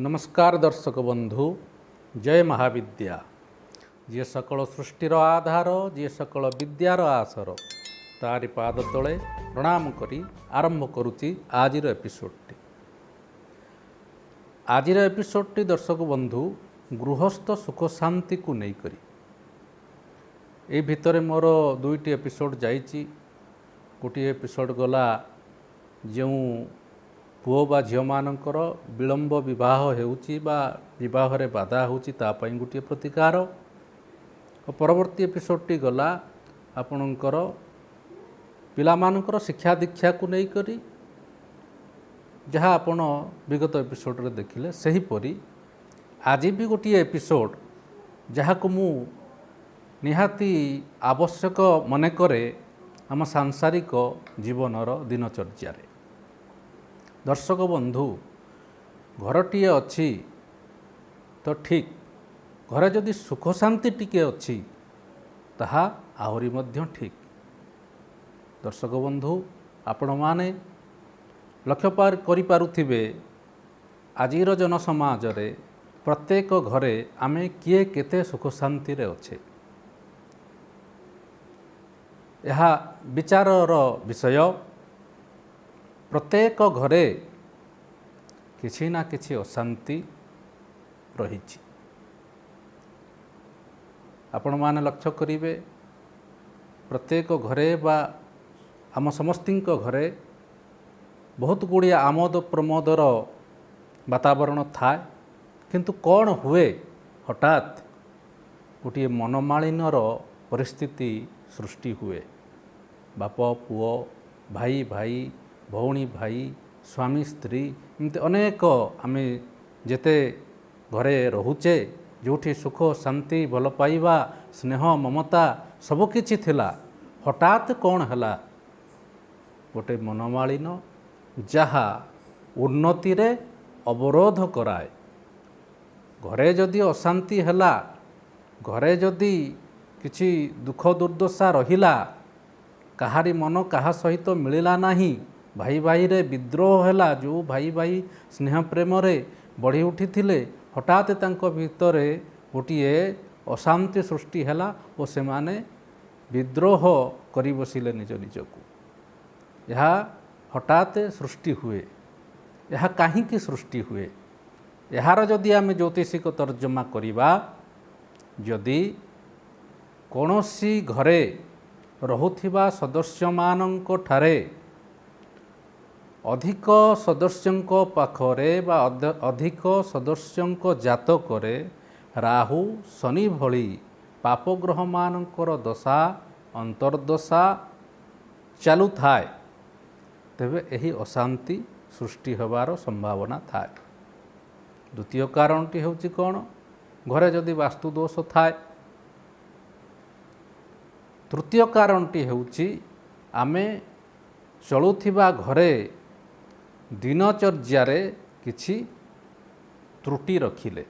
नमस्कार दर्शक बंधु, जय महाविद्या। जी सकल सृष्टिर आधार, जी सकल विद्यार आसर, तारि पाद तले प्रणाम करी आरंभ करुच्ची आजिर एपिसोडटी। आजिर एपिसोडटी दर्शक बंधु गृहस्थ सुख शांति को नहीं करी। ए भितरे मोर दुईटी एपिसोड जाइची। गोटे एपिसोड गला जो पुओ बा झियो मानकर विलंब विवाह हेउची बा विवाह रे बाधा होची ता पई गोटे प्रतिकार। परवर्ती एपिसोडटी गला आपणकर पिलामानकर शिक्षा दीक्षा को नहीं करी, जहाँ आपण विगत एपिसोड रे देखिले सहीपरि आज भी गोटे एपिसोड जहाँ को मु निहाती आवश्यक मन करे आम सांसारिक जीवनर दिनचर्या। दर्शक बंधु, घरटीए अच्छी तो ठीक, घरे जदि सुख शांति टिके अच्छी ताहा आहुरी मध्य ठीक। दर्शक बंधु, आपण माने लक्ष्य करि पारुथिबे आजिर जन समाज रे प्रत्येक घरे आमे किए केते सुख शांति रे अच्छे। यह विचारर विषय। प्रत्येक घरे किछि ना किछि अशांति रही। आपण माने लक्ष्य करिवे प्रत्येक घरे बा आम समस्तिंक घरे बहुत गुड़िए आमोद प्रमोदर वातावरण थाए, किंतु कौन हुए हठात गोटे मनमालिनर परिस्थिति सृष्टि हुए। बाप पुओ, भाई भाई, भौणी भाई, स्वामी स्त्री, एमती अनेक आमे जेते घरे रहुचे जोठी सुख शांति भल पाइबा स्नेह ममता सबकिछि थिला, हठात कौन हला गोटे मनमालिन जहा उन्नति रे अवरोध कराए। घरे जदि अशांति हला, घरे जदि किछि दुख दुर्दशा रहिला, कहारी मन कहा सहित मिलिला नहीं, भाई भाई रे विद्रोह हैला, जो भाई भाई स्नेह प्रेम रे बढ़ी उठी थिले हठात तांको भितरे गोटिए अशांति सृष्टि हैला और से माने विद्रोह करि बसिले निज निजको। यह हठात सृष्टि हुए। यह काहींकी सृष्टि हुए, यार जदि आमे ज्योतिषिक तर्जमा करिबा, जदि कोनोसी घरे रहुथिबा सदस्य मानंको ठारे अधिक सदस्यंको पाखरे बा अधिक सदस्यंको जातकरे राहु शनि भली पापग्रह मानंकर दशा अंतर्दशा चालू थाए, तेबे एही अशांति सृष्टि होबार संभावना थाए। द्वितीय कारणटी होची कौन? घरे जदि वास्तु दोष थाए। तृतीय कारणटी होची आमे चलुथिबा घरे दिनचर्यारे किछि त्रुटि रखिले।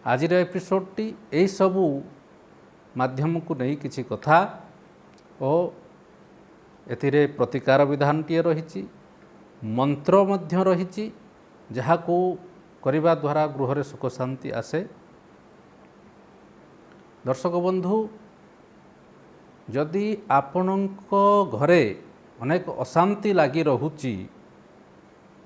आजिर एपिसोडटी एई सबू माध्यम को नहीं किछि कथा और एथिरे प्रतिकार विधानटीए रहिछि, मंत्र मध्य रहिछि, जहा को करिबा द्वारा गृहरे सुख शांति आसे। दर्शक बंधु, जदि आपणको घरे अनेक अशांति लगी रहुची,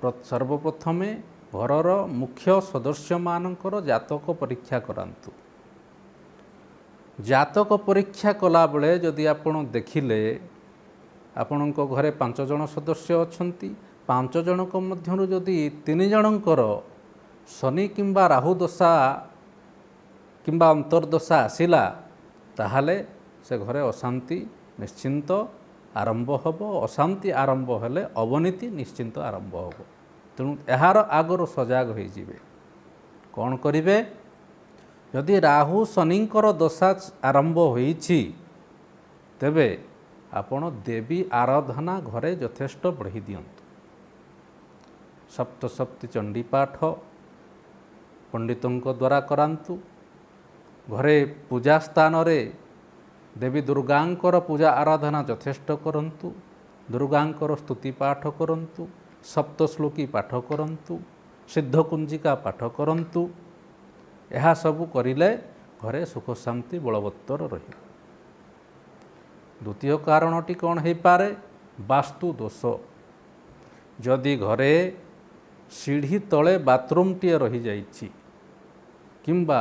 सर्वप्रथमे घरर मुख्य सदस्य मानकर जातक परीक्षा करांतु। जातक परीक्षा कला बेले जदि आपण देखिले आपणको घरे 5 जन सदस्य अछंती, 5 जनक मध्यरु जदि 3 जनकर शनि किंबा राहु दशा किंबा अंतर्दशा आसिला, ताहाले से घरे अशांति निश्चिंत आरंभ होब। अशांति आरंभ हेले अवनीति निश्चिंत आरंभ होब। तेणु यार आगर सजाग हो जिवे। कौन करिवे? यदि राहु शनिंकर दशा आरंभ होईछि, तेबे आपण देवी आराधना घरे यथेष्ट बढ़ी दियंतु। सप्तशक्ति चंडी पाठ पंडितों द्वारा करांतु। घरे पूजा स्थान रे देवी दुर्गांकर पूजा आराधना यथेष्ट करंतु। दुर्गांकर स्तुति पाठ करंतु, सप्तश्लोकी पाठ करंतु, ସିଦ୍ଧକୁଞ୍ଜିକା ପାଠ କରନ୍ତୁ। ଏହା ସବୁ କରିଲେ ଘରେ ସୁଖ ଶାନ୍ତି ବଳବତ୍ତର ରହିବ। ଦ୍ୱିତୀୟ କାରଣଟି କ'ଣ ହେଇପାରେ? ବାସ୍ତୁ ଦୋଷ। ଯଦି ଘରେ ସିଢ଼ି ତଳେ ବାଥରୁମଟିଏ ରହିଯାଇଛି କିମ୍ବା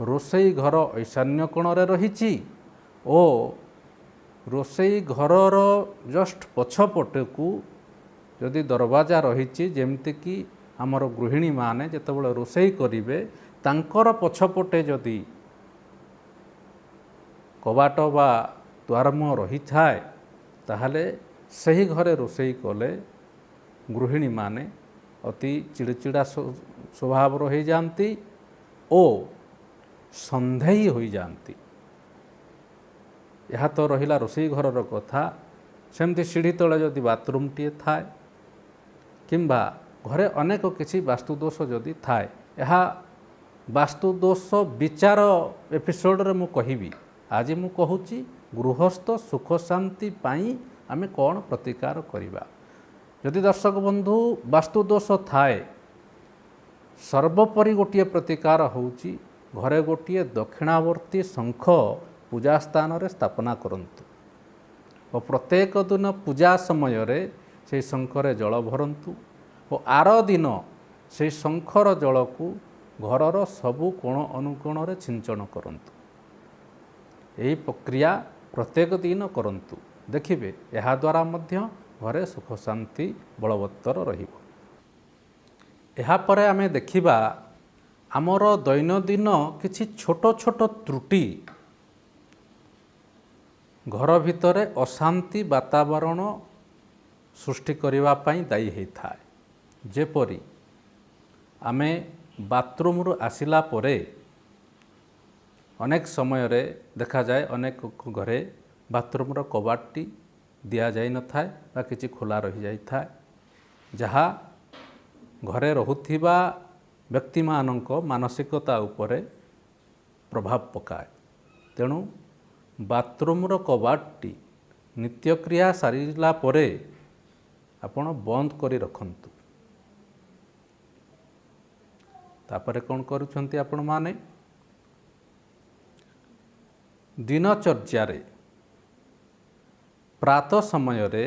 ରୋଷେଇ ଘର ଈଶାନ୍ୟ କୋଣରେ ରହିଛି ଓ ରୋଷେଇ ଘରର ଜଷ୍ଟ ପଛପଟକୁ ଯଦି ଦରବାଜା ରହିଛି, ଯେମିତିକି ଆମର ଗୃହିଣୀମାନେ ଯେତେବେଳେ ରୋଷେଇ କରିବେ ତାଙ୍କର ପଛପଟେ ଯଦି କବାଟ ବା ଦ୍ୱାରମୁହଁ ରହିଥାଏ, ତାହେଲେ ସେହି ଘରେ ରୋଷେଇ କଲେ ଗୃହିଣୀମାନେ ଅତି ଚିଡ଼ଚିଡ଼ା ସ୍ୱଭାବର ହୋଇଯାଆନ୍ତି ଓ ସନ୍ଦେହୀ ହୋଇଯାଆନ୍ତି। ଏହା ତ ରହିଲା ରୋଷେଇ ଘରର କଥା। ସେମିତି ସିଢ଼ି ତଳେ ଯଦି ବାଥରୁମଟିଏ ଥାଏ କିମ୍ବା ଘରେ ଅନେକ କିଛି ବାସ୍ତୁଦୋଷ ଯଦି ଥାଏ, ଏହା ବାସ୍ତୁଦୋଷ ବିଚାର ଏପିସୋଡ଼ରେ ମୁଁ କହିବି। ଆଜି ମୁଁ କହୁଛି ଗୃହସ୍ଥ ସୁଖ ଶାନ୍ତି ପାଇଁ ଆମେ କ'ଣ ପ୍ରତିକାର କରିବା। ଯଦି ଦର୍ଶକ ବନ୍ଧୁ ବାସ୍ତୁଦୋଷ ଥାଏ, ସର୍ବୋପରି ଗୋଟିଏ ପ୍ରତିକାର ହେଉଛି ଘରେ ଗୋଟିଏ ଦକ୍ଷିଣାବର୍ତ୍ତୀ ଶଙ୍ଖ ପୂଜା ସ୍ଥାନରେ ସ୍ଥାପନା କରନ୍ତୁ ଓ ପ୍ରତ୍ୟେକ ଦିନ ପୂଜା ସମୟରେ ସେହି ଶଙ୍ଖରେ ଜଳ ଭରନ୍ତୁ ଓ ଆର ଦିନ ସେହି ଶଙ୍ଖର ଜଳକୁ ଘରର ସବୁ କୋଣ ଅନୁକୋଣରେ ଛିଞ୍ଚନ କରନ୍ତୁ। ଏହି ପ୍ରକ୍ରିୟା ପ୍ରତ୍ୟେକ ଦିନ କରନ୍ତୁ। ଦେଖିବେ ଏହାଦ୍ୱାରା ମଧ୍ୟ ଘରେ ସୁଖ ଶାନ୍ତି ବଳବତ୍ତର ରହିବ। ଏହାପରେ ଆମେ ଦେଖିବା ଆମର ଦୈନନ୍ଦିନ କିଛି ଛୋଟ ଛୋଟ ତ୍ରୁଟି ଘର ଭିତରେ ଅଶାନ୍ତି ବାତାବରଣ ସୃଷ୍ଟି କରିବା ପାଇଁ ଦାୟୀ ହୋଇଥାଏ। ଯେପରି ଆମେ ବାଥରୁମରୁ ଆସିଲା ପରେ ଅନେକ ସମୟରେ ଦେଖାଯାଏ ଅନେକ ଘରେ ବାଥରୁମର କବାଟଟି ଦିଆଯାଇନଥାଏ ବା କିଛି ଖୋଲା ରହିଯାଇଥାଏ, ଯାହା ଘରେ ରହୁଥିବା ବ୍ୟକ୍ତିମାନଙ୍କ ମାନସିକତା ଉପରେ ପ୍ରଭାବ ପକାଏ। ତେଣୁ ବାଥରୁମର କବାଟଟି ନିତ୍ୟକ୍ରିୟା ସାରିଲା ପରେ ଆପଣ ବନ୍ଦ କରି ରଖନ୍ତୁ। ତାପରେ କ'ଣ କରୁଛନ୍ତି ଆପଣମାନେ? ଦିନଚର୍ଯ୍ୟାରେ ପ୍ରାତଃ ସମୟରେ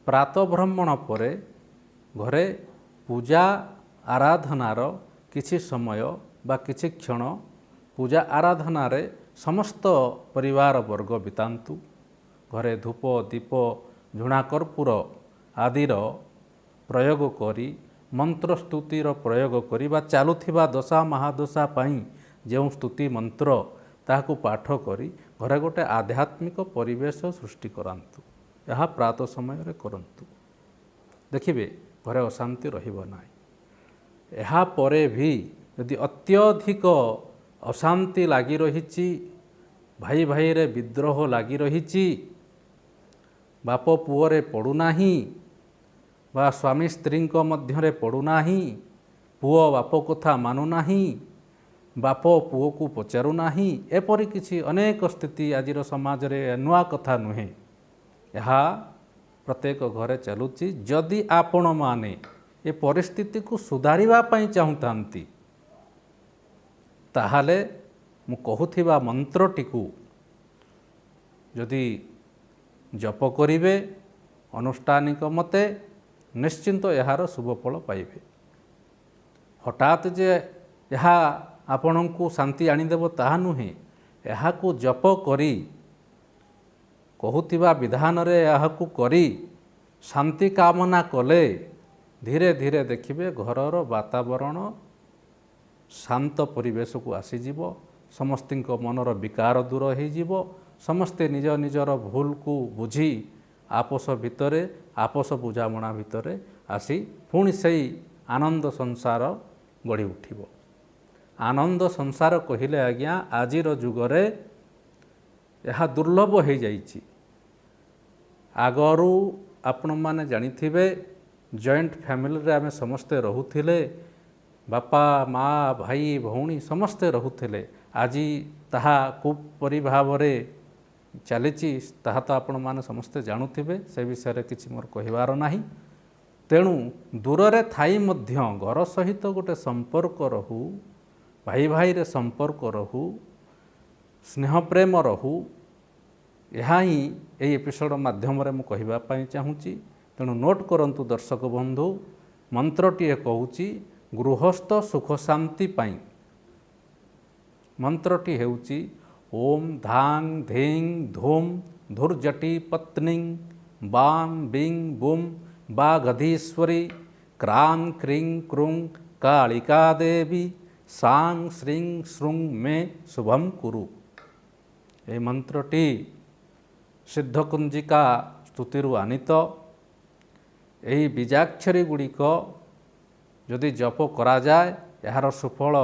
ପ୍ରାତଃଭ୍ରମଣ ପରେ ଘରେ ପୂଜା ଆରାଧନାର କିଛି ସମୟ ବା କିଛି କ୍ଷଣ ପୂଜା ଆରାଧନାରେ ସମସ୍ତ ପରିବାର ବର୍ଗ ବିତାନ୍ତୁ। ଘରେ ଧୂପ ଦୀପ ଝୁଣା କର୍ପୂର ଆଦିର ପ୍ରୟୋଗ କରି ମନ୍ତ୍ର ସ୍ତୁତିର ପ୍ରୟୋଗ କରି ବା ଚାଲୁଥିବା ଦଶା ମହାଦଶା ପାଇଁ ଯେଉଁ ସ୍ତୁତି ମନ୍ତ୍ର ତାହାକୁ ପାଠ କରି ଘରେ ଗୋଟେ ଆଧ୍ୟାତ୍ମିକ ପରିବେଶ ସୃଷ୍ଟି କରାନ୍ତୁ। ଏହା ପ୍ରାତଃ ସମୟରେ କରନ୍ତୁ। ଦେଖିବେ ଘରେ ଅଶାନ୍ତି ରହିବ ନାହିଁ। ଏହାପରେ ବି ଯଦି ଅତ୍ୟଧିକ ଅଶାନ୍ତି ଲାଗି ରହିଛି, ଭାଇ ଭାଇରେ ବିଦ୍ରୋହ ଲାଗି ରହିଛି, ବାପ ପୁଅରେ ପଡ଼ୁନାହିଁ ବା ସ୍ୱାମୀ ସ୍ତ୍ରୀଙ୍କ ମଧ୍ୟରେ ପଡ଼ୁନାହିଁ, ପୁଅ ବାପ କଥା ମାନୁନାହିଁ, ବାପ ପୁଅକୁ ପଚାରୁନାହିଁ, ଏପରି କିଛି ଅନେକ ସ୍ଥିତି ଆଜିର ସମାଜରେ ନୂଆ କଥା ନୁହେଁ। ଏହା ପ୍ରତ୍ୟେକ ଘରେ ଚାଲୁଛି। ଯଦି ଆପଣମାନେ ଏ ପରିସ୍ଥିତିକୁ ସୁଧାରିବା ପାଇଁ ଚାହୁଁଥାନ୍ତି, ତାହେଲେ ମୁଁ କହୁଥିବା ମନ୍ତ୍ରଟିକୁ ଯଦି ଜପ କରିବେ ଅନୁଷ୍ଠାନିକ ମତେ, ନିଶ୍ଚିନ୍ତ ଏହାର ଶୁଭ ଫଳ ପାଇବେ। ହଠାତ୍ ଯେ ଏହା ଆପଣଙ୍କୁ ଶାନ୍ତି ଆଣିଦେବ ତାହା ନୁହେଁ। ଏହାକୁ ଜପ କରି କହୁଥିବା ବିଧାନରେ ଏହାକୁ କରି ଶାନ୍ତି କାମନା କଲେ ଧୀରେ ଧୀରେ ଦେଖିବେ ଘରର ବାତାବରଣ ଶାନ୍ତ ପରିବେଶକୁ ଆସିଯିବ। ସମସ୍ତଙ୍କ ମନର ବିକାର ଦୂର ହୋଇଯିବ। ସମସ୍ତେ ନିଜ ନିଜର ଭୁଲକୁ ବୁଝି ଆପୋଷ ଭିତରେ ଆପୋଷ ବୁଝାମଣା ଭିତରେ ଆସି ପୁଣି ସେଇ ଆନନ୍ଦ ସଂସାର ଗଢ଼ି ଉଠିବ। ଆନନ୍ଦ ସଂସାର କହିଲେ ଆଜ୍ଞା ଆଜିର ଯୁଗରେ ଏହା ଦୁର୍ଲଭ ହୋଇଯାଇଛି। ଆଗରୁ ଆପଣମାନେ ଜାଣିଥିବେ ଜଏଣ୍ଟ ଫ୍ୟାମିଲିରେ ଆମେ ସମସ୍ତେ ରହୁଥିଲେ। ବାପା ମା ଭାଇ ଭଉଣୀ ସମସ୍ତେ ରହୁଥିଲେ। ଆଜି ତାହା କିପରି ଭାବରେ ଚାଲିଛି ତାହା ତ ଆପଣମାନେ ସମସ୍ତେ ଜାଣୁଥିବେ, ସେ ବିଷୟରେ କିଛି ମୋର କହିବାର ନାହିଁ। तेणु दूर थाई मध्य घर सहित गोटे संपर्क रहू, भाई भाई रे संपर्क रहू, स्नेह प्रेम रहू। यह ही ये एपिसोड माध्यम रे मु कहवाई चाहूँगी। तेणु नोट करंतु दर्शक बंधु, मंत्रटीए कहूँ गृहस्थ सुख शांति पाई। मंत्रटी हेउची ओम धांग धीं धूम धुर्जटी पत्नी बां बिं बुम बागधीश्वरी क्रां क्रीं क्रुं कालिका देवी सां श्रीं श्रुं मे शुभम कुरु। ये मंत्रटी सिद्धकुंजिका स्तुतिरु आनीत। यही बीजाक्षरी गुड़िक जदि जप करा जाए यार सुफल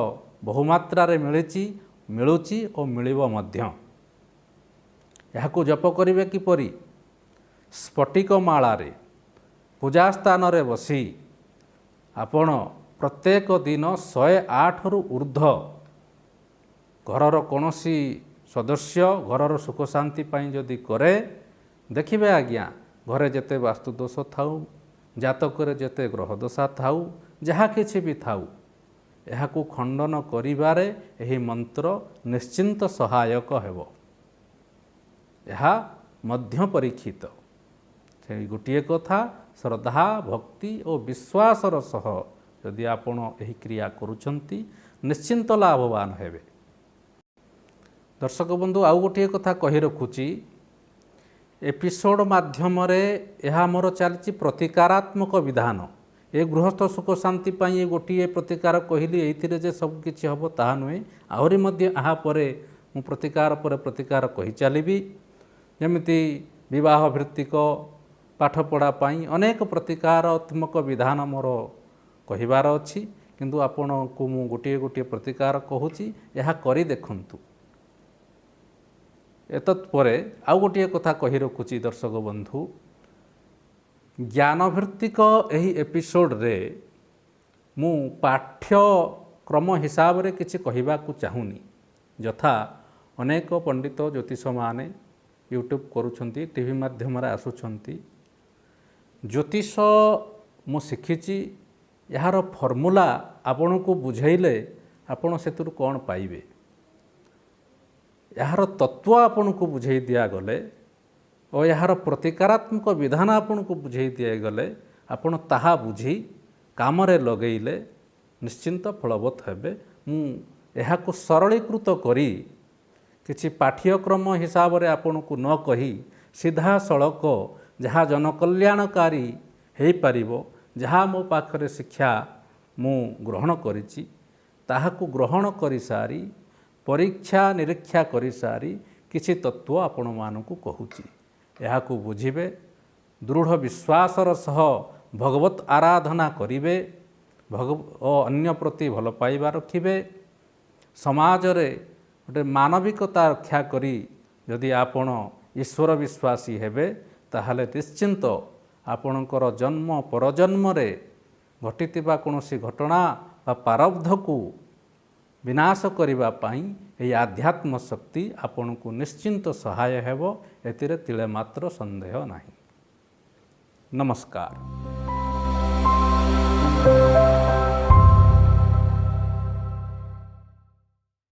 बहुमात्रा रे मिलुची और मिलिबो मध्य। याकु जप करिवे किपरि? स्फटिक मालारे पूजा स्थान रे बसी आपण प्रत्येक दिन 108 रु ऊर्ध्व घरर कौनसी सदस्य घरर सुख शांति पाई जदि करे, देखिबे आज्ञा घरे जेते वास्तुदोष थाउ, जातक जेते ग्रह दशा थाउ, जहाँ किछि भी थाउ, यहाकू खंडन करिबारे एही मंत्र निश्चिंत सहायक हेबो। यहा मध्य परीक्षित। से गोटिए कथा श्रद्धा भक्ति और विश्वासर सह यदि आपण एही क्रिया करूछंती निश्चिंत लाभवान हेबे। दर्शक बंधु आउ गोटिए कथा कहि रखुची, एपिसोड माध्यम रे यहा मोर चलची प्रतिकारात्मक विधान। ए गृहस्थ सुख शांति पाई ये गोटे प्रतिकार कहली ये जे सब किछि हबो ताहा नुहे, आहरी मध्य आहा परे मु प्रतिकार पर प्रतिकार कहि चलिबी। जेमिति विवाह भित्तिक पाठपढ़ा पाई अनेक प्रतिकारात्मक विधान मोर कहिबार अछि, किंतु आपण को मु गोटे गोटे प्रतिकार कहूची, यहा करि देखंतु। एतत् परे आउ गोटे कथा कहि रखुची दर्शक बंधु, ज्ञानभित्तिक एही एपिसोड रे मु पाठ्यक्रम हिसाब रे किछि कहिबाकू चाहुनी। यथा अनेक पंडित ज्योतिष माने यूट्यूब करूछंती, टीवी माध्यम रे आसुछंती। ज्योतिष मु शिखिची, यार फॉर्मूला आपण को बुझाइले आपण सेतुर कोन पाइबे, यार तत्व आपण को बुझाई दिया गले और यार प्रतिकारात्मक विधान आपण को बुझाई दिया गले आपण ताहा बुझी काम रे लगेइले निश्चिंत फलवत हेबे। मु एहाको सरलीकृत करी किछि पाठ्यक्रम हिसाब रे आपण को न कही सीधा सड़क जहाँ जनकल्याणकारी हेई पारिबो, जहाँ मो पाखरे शिक्षा मु ग्रहण करिछि ताहाको ग्रहण करि सारी परीक्षा निरीक्षा करि सारी किछि तत्व आपण मानकु कहूछि। याकू बुझिबे, दृढ़ विश्वासर सह भगवत आराधना करिवे, अन्य प्रति भल पाइबा रखिबे, समाज रे गोटे मानविकता रक्षा करी यदि आपण ईश्वर विश्वासी हेबे ताहले निश्चिंत आपणकर जन्म परजन्म रे घटितिबा कोनोसी घटना बा प्रारब्ध को विनाश करिबा पाई एही आध्यात्म शक्ति आपण को निश्चिंत सहाय हेबो, एतिरे तिले मात्र संदेह नाही। नमस्कार।